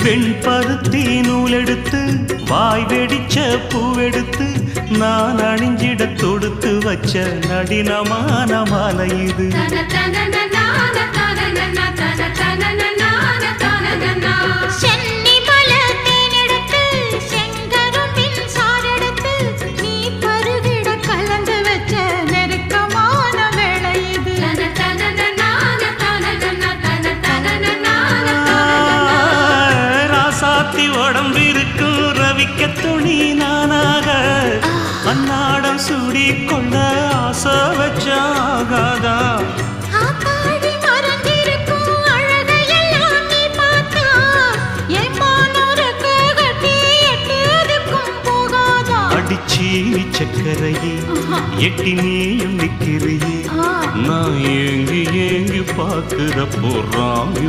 வெண்பருத்தி நூலெடுத்து வாய் வெடிச்ச பூவெடுத்து நான் அணிஞ்சிட தொடுத்து வச்ச நடினமான மாலை இது. உடம்பிருக்கும் ரவிக்க துணி நானாக அன்னாடம் சூடி கொண்ட ஆசை வச்சாகாதா. அடிச்சீனி சக்கரையே எட்டி நீயும் நிக்கிறியே நான் ஏங்கி ஏங்கி பார்க்கிறப்போ ராமி